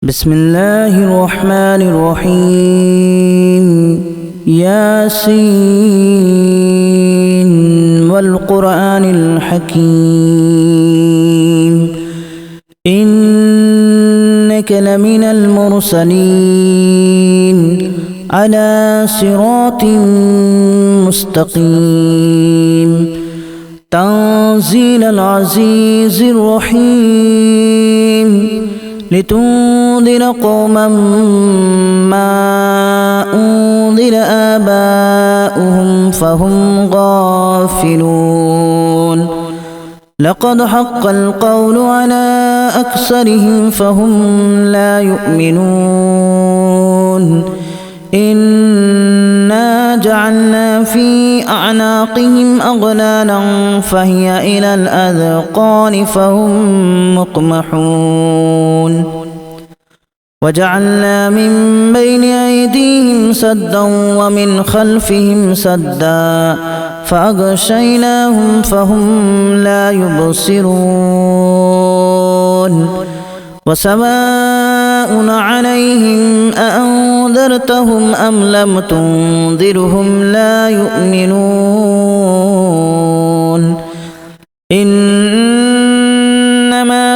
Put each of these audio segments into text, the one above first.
بسم الله الرحمن الرحيم ياسين والقرآن الحكيم إنك لمن المرسلين على صراط مستقيم تنزيل العزيز الرحيم لتنذر قوما ما أنذر آباؤهم فهم غافلون لقد حق القول على أكثرهم فهم لا يؤمنون إنا جعلنا في أعناقهم أغلالا فهي إلى الأذقان فهم مقمحون وجعلنا من بين أيديهم سدا ومن خلفهم سدا فأغشيناهم فهم لا يبصرون وسواء عليهم أأنذرتهم أم لم تنذرهم لا يؤمنون إنما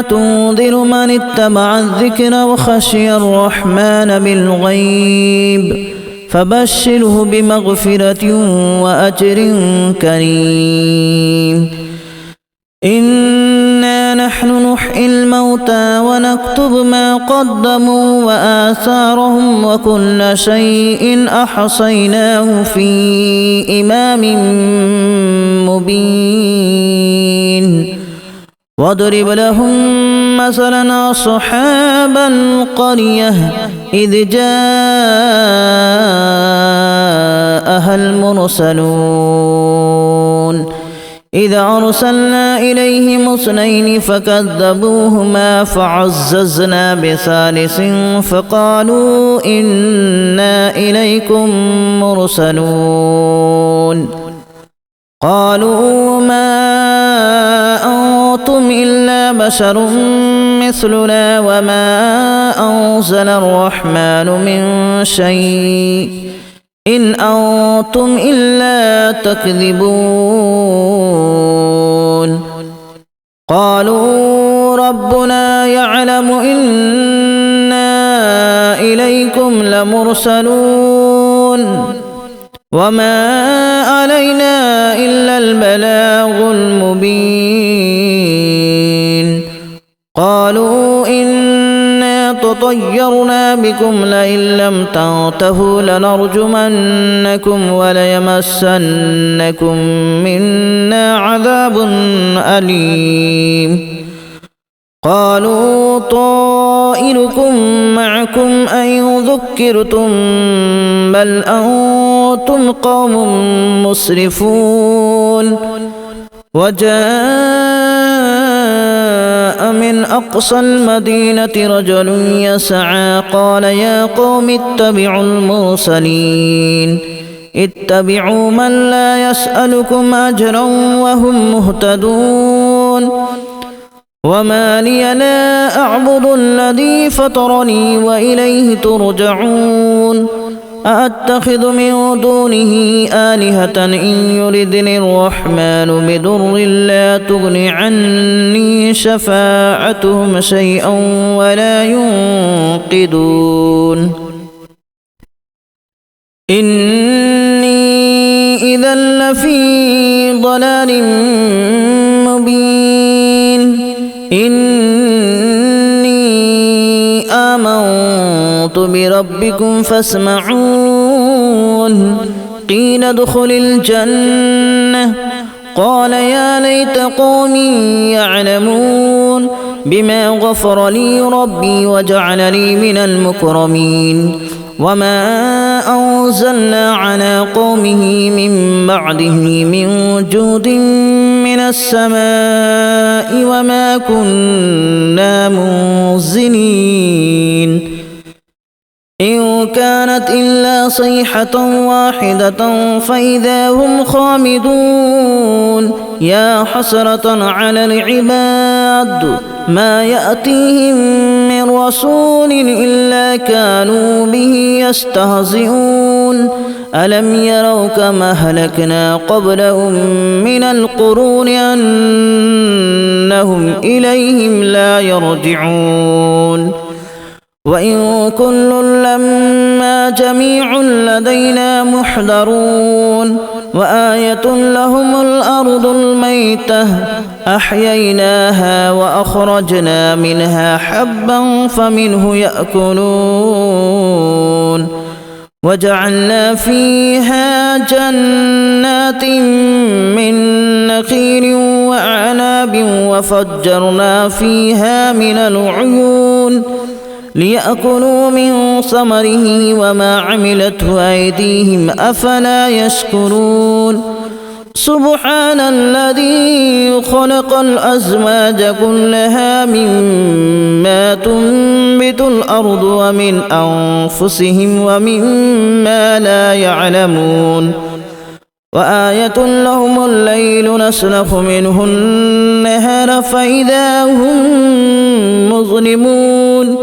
تنذر من اتبع الذكر وخشي الرحمن بالغيب فبشره بمغفرة وأجر كريم إنا نحن نحيي الموتى ونكتب ما قدموا وآثارهم وكل شيء أحصيناه في إمام مبين واضرب لهم مثلا أصحاب القرية إذ جاءها المرسلون إذا أرسلنا إليهم اثنين فكذبوهما فعززنا بثالث فقالوا إنا إليكم مرسلون قالوا ما أنتم إلا بشر مثلنا وما أنزل الرحمن من شيء إن أنتم إلا تكذبون قالوا ربنا يعلم إنا إليكم لمرسلون وما علينا إلا البلاغ المبين قالوا إنا تطيرنا بكم لئن لم تنتهوا لنرجمنكم وليمسنكم منا عذاب أليم قالوا طائركم معكم أن ذكرتم بل أنتم قوم مسرفون وجاء من أقصى المدينة رجل يسعى قال يا قوم اتبعوا المرسلين اتبعوا من لا يسألكم أجرا وهم مهتدون وما لي لا أعبد الذي فطرني وإليه ترجعون أأتخذ من دونه آلهة إن يردني الرحمن بضر لا تغن عني شفاعتهم شيئا ولا ينقذون إني إذا لفي ضلال مبين إني آمنت بربكم فاسمعون قيل ادخل الجنة قال يا ليت قومي يعلمون بما غفر لي ربي وجعلني من المكرمين وما أنزلنا على قومه من بعده من جود من السماء وما كنا منزلين إن كانت إلا صيحة واحدة فإذا هم خامدون يا حسرة على العباد ما يأتيهم من رسول إلا كانوا به يستهزئون ألم يروا كما أهلكنا قبلهم من القرون أنهم إليهم لا يرجعون وإن كل لما جميع لدينا محضرون وآية لهم الأرض الميتة أحييناها وأخرجنا منها حبا فمنه يأكلون وجعلنا فيها جنات من نخيل وأعناب وفجرنا فيها من العيون ليأكلوا من ثمره وما عملته أيديهم أفلا يشكرون سبحان الذي خلق الأزواج كلها مما تنبت الأرض ومن أنفسهم ومما لا يعلمون وآية لهم الليل نسلخ منه النهار فإذا هم مظلمون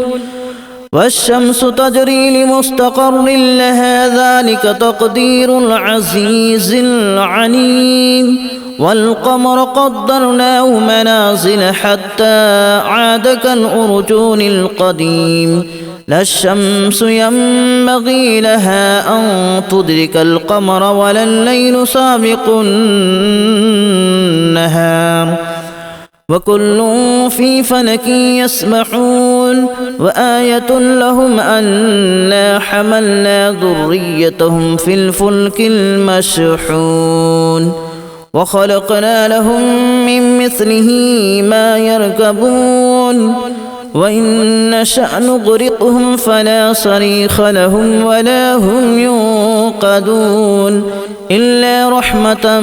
والشمس تجري لمستقر لها ذلك تقدير العزيز العليم والقمر قدرناه منازل حتى عاد كالأرجون القديم لا الشمس ينبغي لها أن تدرك القمر ولا الليل سابق النهار وكل في فلك يسبحون وآية لهم أنا حملنا ذريتهم في الفلك المشحون وخلقنا لهم من مثله ما يركبون وإن نشأ نغرقهم فلا صريخ لهم ولا هم ينقذون إلا رحمة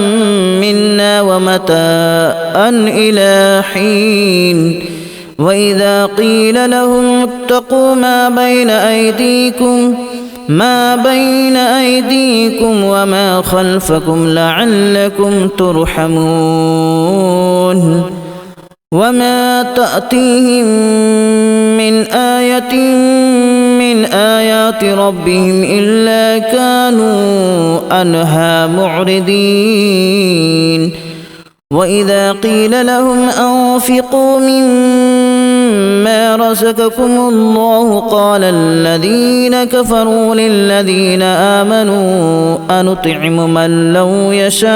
منا ومتاعا إلى حين وإذا قيل لهم اتقوا ما بين أيديكم وما خلفكم لعلكم ترحمون وما تأتيهم من آية من آيات ربهم إلا كانوا عنها معرضين وإذا قيل لهم أنفقوا مما رزقكم الله قال الذين كفروا للذين آمنوا أنطعم من لو يشاء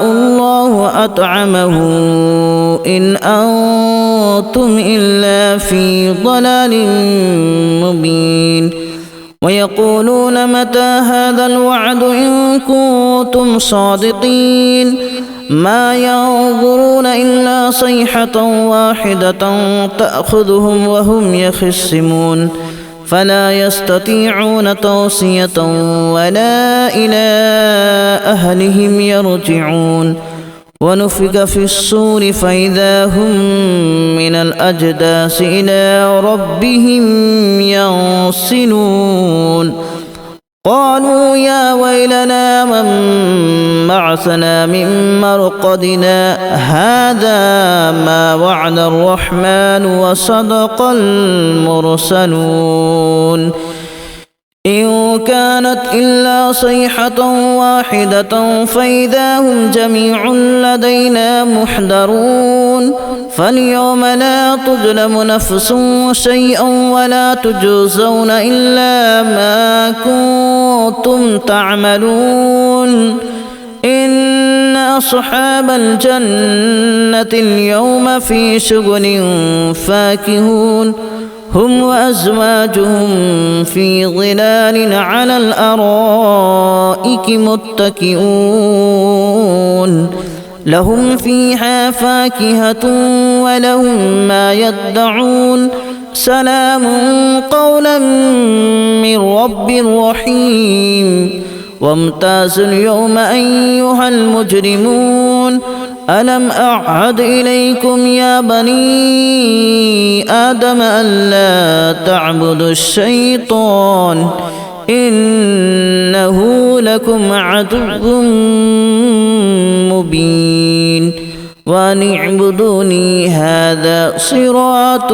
الله أطعمه إن أنتم إلا في ضلال مبين ويقولون متى هذا الوعد إن كنتم صادقين ما ينظرون إلا صيحة واحدة تأخذهم وهم يخصمون فلا يستطيعون توصية ولا إلى أهلهم يرجعون ونفخ في الصور فإذا هم من الأجداث إلى ربهم ينسلون قالوا يا ويلنا من بعثنا من مرقدنا هذا ما وعد الرحمن وصدق المرسلون إن كانت إلا صيحة واحدة فإذا هم جميع لدينا محضرون فاليوم لا تظلم نفس شيئا ولا تجزون إلا ما كنتم تعملون إن أصحاب الجنة اليوم في شغل فاكهون هم وأزواجهم في ظلال على الأرائك متكئون لهم فيها فاكهة ولهم ما يدعون سلام قولا من رب رحيم وامتازوا اليوم أيها المجرمون ألم أعهد إليكم يا بني آدم ألا تعبدوا الشيطان إنه لكم عدو مبين وأن اعبدوني هذا صراط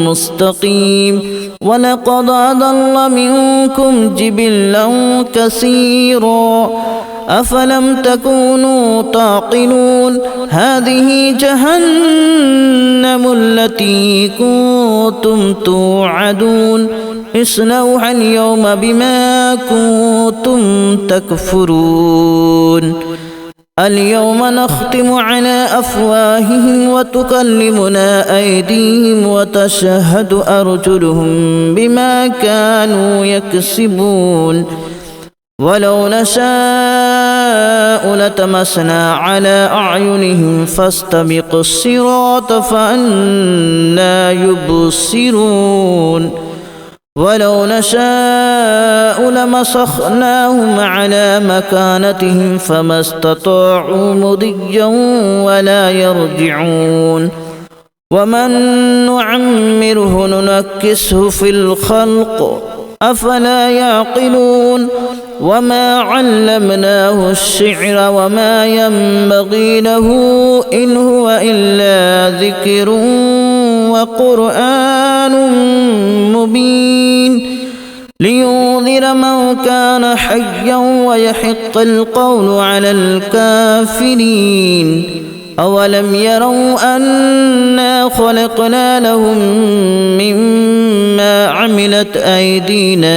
مستقيم ولقد أضل منكم جبلا كثيرا أفلم تكونوا تعقلون هذه جهنم التي كنتم توعدون اصلوها اليوم بما كنتم تكفرون اليوم نختم على أفواههم وتكلمنا أيديهم وتشهد أرجلهم بما كانوا يكسبون ولو نشاء لتمسنا على أعينهم فاستبقوا الصراط فأنى يبصرون ولو نشاء لمسخناهم على مكانتهم فما استطاعوا مضيا ولا يرجعون ومن نعمره ننكسه في الخلق أفلا يعقلون وما علمناه الشعر وما ينبغي له إن هو إلا ذكر وقرآن مبين لينذر من كان حيا ويحق القول على الكافرين أولم يروا أنا خلقنا لهم مما عملت أيدينا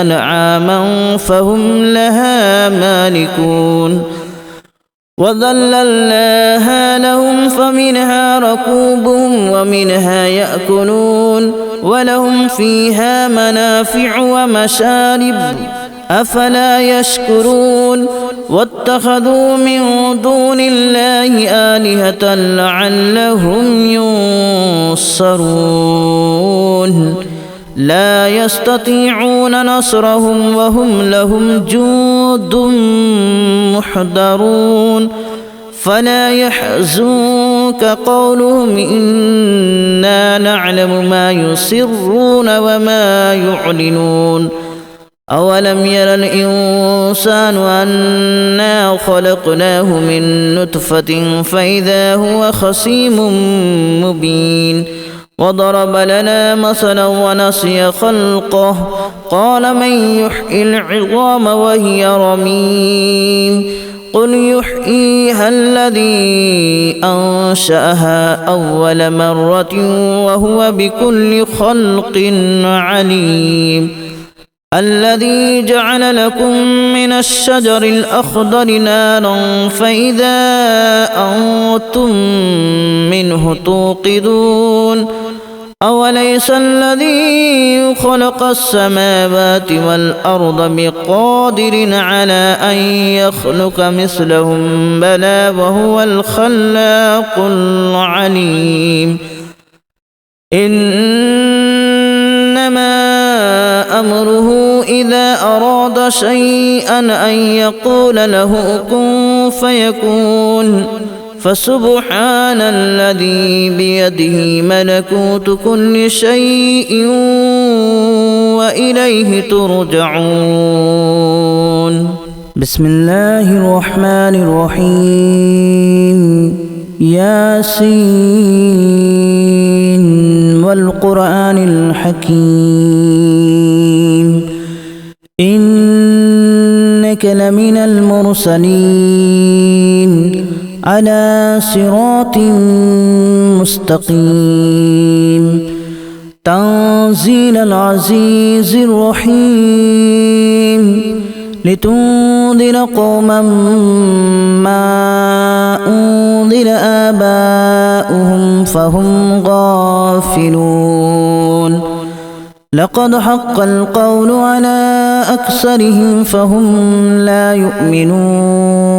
أنعاما فهم لها مالكون وذللناها لهم فمنها ركوبهم ومنها يأكلون ولهم فيها منافع ومشارب أفلا يشكرون واتخذوا من دون الله آلهة لعلهم ينصرون لا يستطيعون نصرهم وهم لهم جند محضرون فلا يحزنك قولهم إنا نعلم ما يسرون وما يعلنون أولم ير الإنسان أنا خلقناه من نطفة فإذا هو خصيم مبين وضرب لنا مثلا ونسي خلقه قال من يحيي العظام وهي رميم قل يحييها الذي أنشأها أول مرة وهو بكل خلق عليم الذي جعل لكم من الشجر الأخضر نارا فإذا أنتم منه توقدون أوليس الذي خلق السماوات والأرض بقادر على أن يخلق مثلهم بلى وهو الخلاق العليم إنما أمره إذا أراد شيئا أن يقول له كن فيكون فسبحان الذي بيده ملكوت كل شيء وإليه ترجعون بسم الله الرحمن الرحيم ياسين والقرآن الحكيم إنك لمن المرسلين على صراط مستقيم تنزيل العزيز الرحيم لتنذر قوما ما أنذر آباؤهم فهم غافلون لقد حق القول على أكثرهم فهم لا يؤمنون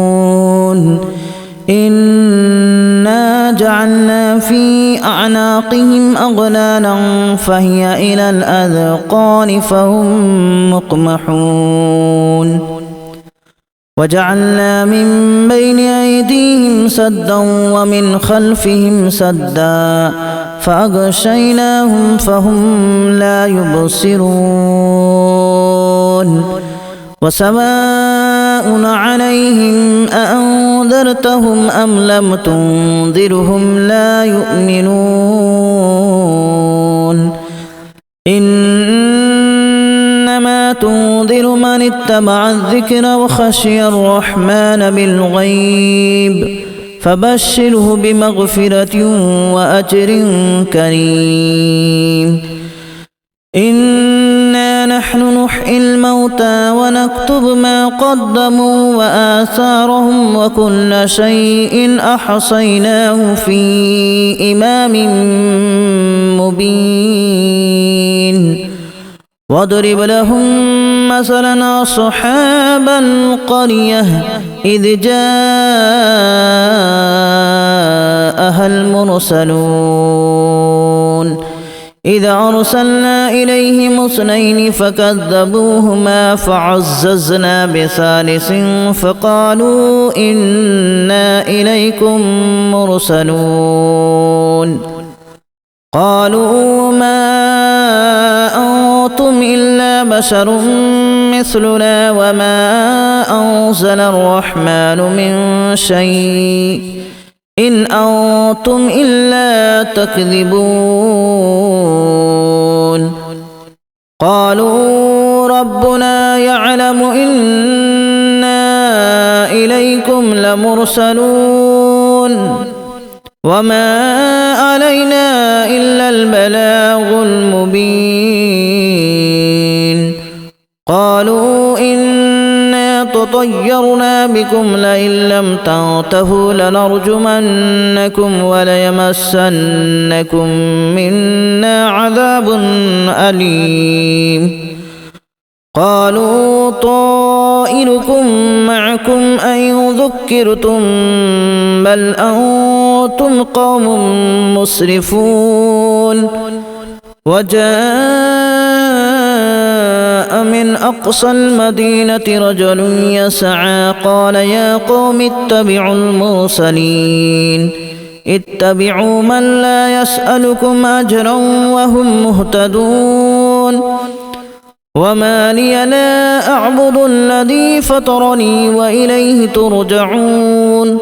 إنا جعلنا في أعناقهم أغلالا فهي إلى الأذقان فهم مقمحون وجعلنا من بين أيديهم سدا ومن خلفهم سدا فأغشيناهم فهم لا يبصرون وسواء عليهم أأنذرتهم أم لم تنذرهم لا يؤمنون إنما تنذر من اتبع الذكر وخشي الرحمن بالغيب فبشره بمغفرة وأجر كريم إنا نحن نحيي الموتى ونكتب ما قدموا وآثارهم وكل شيء أحصيناه في إمام مبين واضرب لهم مثلا أصحاب القرية إذ جاءها المرسلون إذا أرسلنا إليهم اثنين فكذبوهما فعززنا بثالث فقالوا إنا إليكم مرسلون قالوا ما أنتم إلا بشر مثلنا وما أنزل الرحمن من شيء إن أنتم إلا تكذبون قالوا ربنا يعلم إنا إليكم لمرسلون وما علينا إلا البلاغ المبين قالوا إنا تطيرنا بكم لئن لم تنتهوا لنرجمنكم وليمسنكم منا عذاب أليم قالوا طائركم معكم أن ذكرتم بل أنتم قوم مسرفون وجاء من أقصى المدينة رجل يسعى قال يا قوم اتبعوا المرسلين اتبعوا من لا يسألكم أجرا وهم مهتدون وما لي لا أعبد الذي فطرني وإليه ترجعون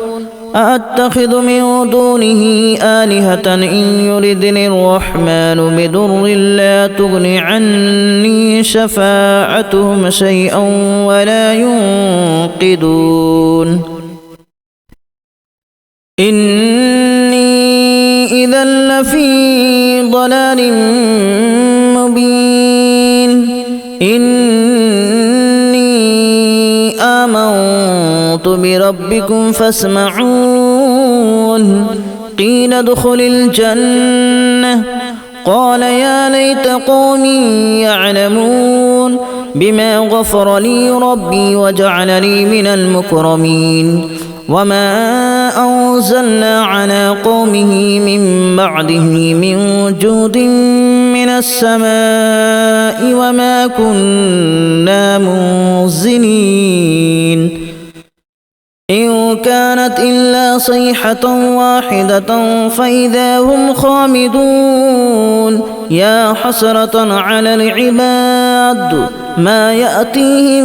أأتخذ من دونه آلهة إن يردني الرحمن بضر لا تغن عني شفاعتهم شيئا ولا ينقذون إني إذا لفي ضلال مبين إني آمنت بربكم فاسمعون قيل ادخل الجنة قال يا ليت قومي يعلمون بما غفر لي ربي وجعلني من المكرمين وما أنزلنا على قومه من بعده من جود من السماء وما كنا منزلين إن كانت إلا صيحة واحدة فإذا هم خامدون يا حسرة على العباد ما يأتيهم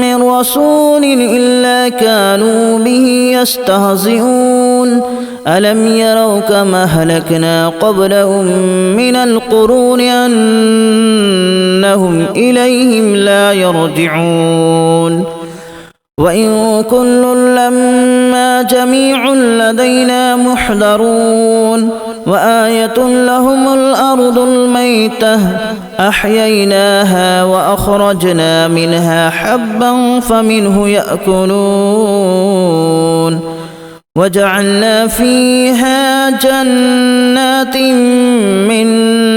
من رسول إلا كانوا به يستهزئون ألم يروا كما أهلكنا قبلهم من القرون أنهم إليهم لا يرجعون وإن كل لما جميع لدينا محضرون وآية لهم الأرض الميتة أحييناها وأخرجنا منها حبا فمنه يأكلون وجعلنا فيها جنات من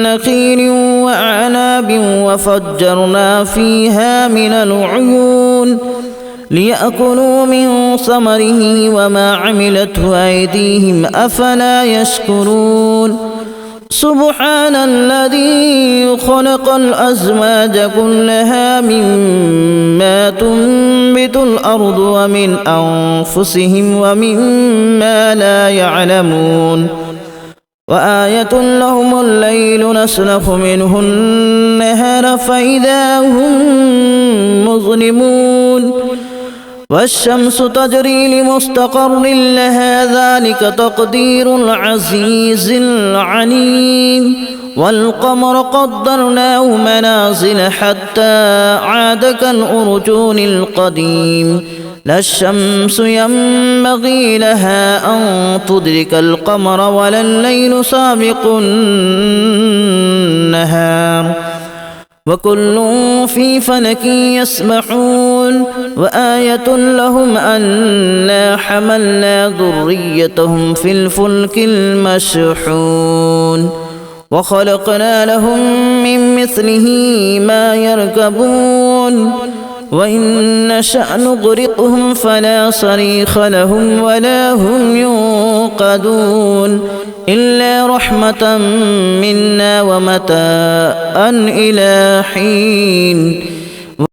نخيل وأعناب وفجرنا فيها من العيون ليأكلوا من ثمره وما عملته أيديهم أفلا يشكرون سبحان الذي خلق الأزواج كلها مما تنبت الأرض ومن أنفسهم ومما لا يعلمون وآية لهم الليل نسلخ منه النهار فإذا هم مظلمون والشمس تجري لمستقر لها ذلك تقدير العزيز العليم والقمر قدرناه منازل حتى عاد كالأرجون القديم لا الشمس ينبغي لها أن تدرك القمر ولا الليل سابق النهار وكل في فلك يسبحون وآية لهم أنا حملنا ذريتهم في الفلك المشحون وخلقنا لهم من مثله ما يركبون وإن نشأ نغرقهم فلا صريخ لهم ولا هم ينقذون إلا رحمة منا ومتاعا إلى حين